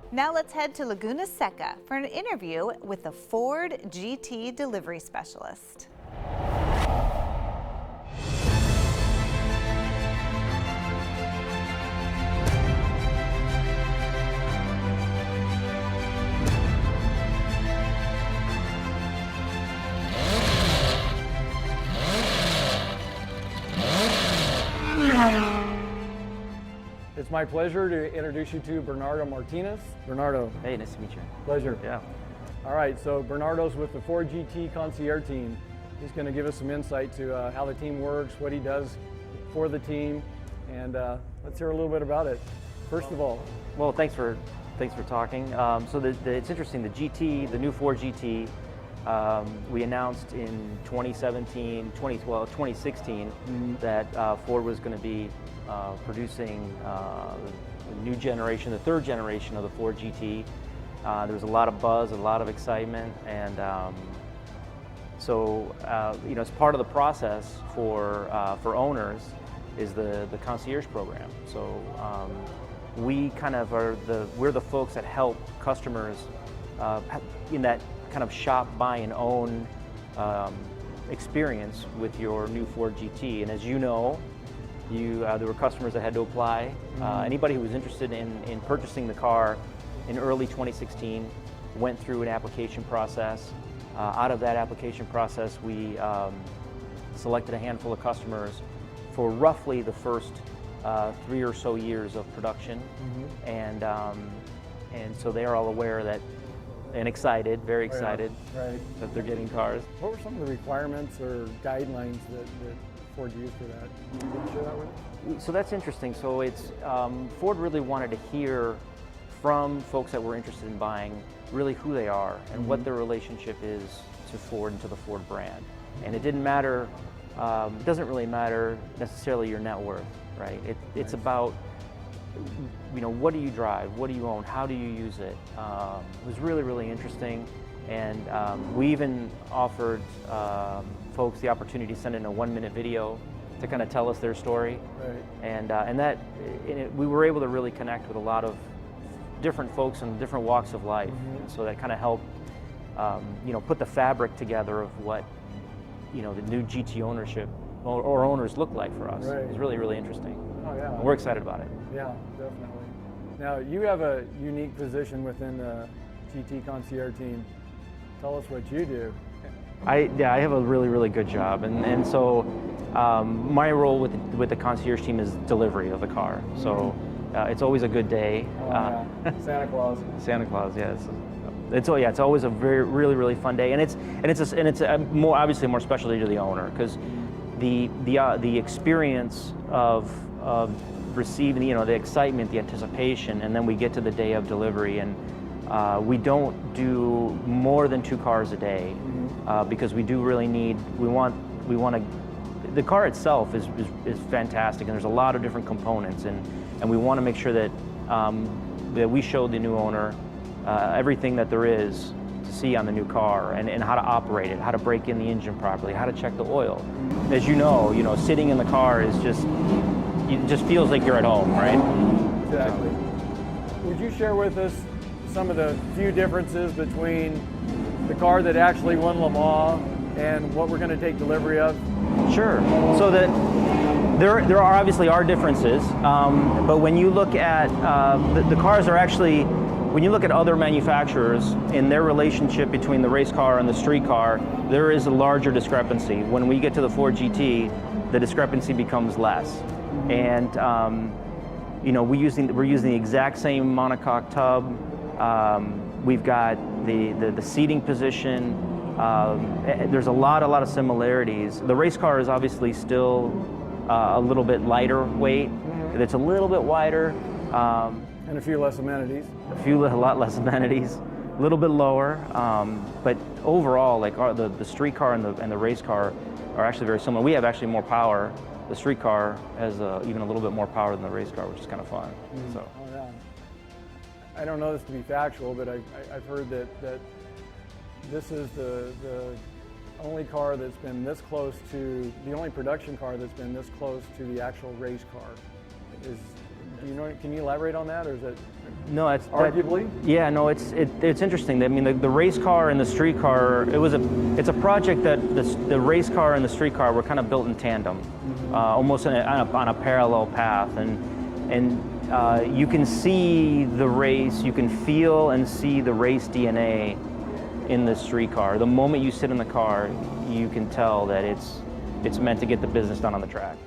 Now let's head to Laguna Seca for an interview with the Ford GT delivery specialist. It's my pleasure to introduce you to Bernardo Martinez. Bernardo. Hey, nice to meet you. Pleasure. Yeah. All right, so Bernardo's with the Ford GT concierge team. He's going to give us some insight to how the team works, what he does for the team, and let's hear a little bit about it. First of all. Well, thanks for talking. It's interesting, the GT, the new Ford GT, we announced in 2016 that Ford was going to be producing the new generation, the third generation of the Ford GT. There was a lot of buzz, a lot of excitement, and as part of the process for owners is the concierge program. So we kind of we're the folks that help customers in that kind of shop, buy, and own experience with your new Ford GT. And as you know, there were customers that had to apply. Anybody who was interested in purchasing the car in early 2016 went through an application process. Out of that application process, we selected a handful of customers for roughly the first 3 or so years of production. And so they are all aware that, and excited, very excited, that they're getting cars. What were some of the requirements or guidelines that Ford used for that? Can you share that with us? So that's interesting. So it's Ford really wanted to hear from folks that were interested in buying really who they are and what their relationship is to Ford and to the Ford brand. And it didn't matter, it doesn't really matter necessarily your net worth, right? It's about, what do you drive? What do you own? How do you use it? It was really, really interesting. And we even offered folks the opportunity to send in a 1-minute video to kind of tell us their story. And we were able to really connect with a lot of different folks in different walks of life. So that kind of helped, put the fabric together of what, the new GT ownership or owners look like for us. It was really, really interesting. Oh, yeah. And we're excited about it. Yeah, definitely. Now, you have a unique position within the GT concierge team. Tell us what you do. I have a really, really good job, and so my role with the concierge team is delivery of the car. So it's always a good day. Santa Claus. Santa Claus, yes. It's always a really, really fun day, and it's more obviously more specialty to the owner, because the experience of receiving, the excitement, the anticipation, and then we get to the day of delivery, and we don't do more than 2 cars a day, because we do really need, we want to, the car itself is fantastic, and there's a lot of different components, and we want to make sure that that we show the new owner everything that there is to see on the new car, and how to operate it, how to break in the engine properly, how to check the oil. As you know, sitting in the car is it just feels like you're at home, right? Exactly. Would you share with us some of the few differences between the car that actually won Le Mans and what we're going to take delivery of? Sure. So there are obviously differences, but when you look at the cars are actually, when you look at other manufacturers in their relationship between the race car and the street car, there is a larger discrepancy. When we get to the Ford GT, the discrepancy becomes less. And we're using the exact same monocoque tub. We've got the seating position. There's a lot of similarities. The race car is obviously still a little bit lighter weight. It's a little bit wider. And a few less amenities. A lot less amenities. A little bit lower. But overall, like the street car and the race car are actually very similar. We have actually more power. The street car has even a little bit more power than the race car, which is kind of fun. So. Oh, yeah. I don't know this to be factual, but I've heard that this is the only car that's been this close to, the only production car that's been this close to the actual race car. Do you know? Can you elaborate on that, or is it No, it's arguably? Yeah, no, it's interesting. I mean, the race car and the street car, it's a project that the race car and the street car were kind of built in tandem, almost on a parallel path, and you can see the race, you can feel and see the race DNA in the street car. The moment you sit in the car, you can tell that it's meant to get the business done on the track.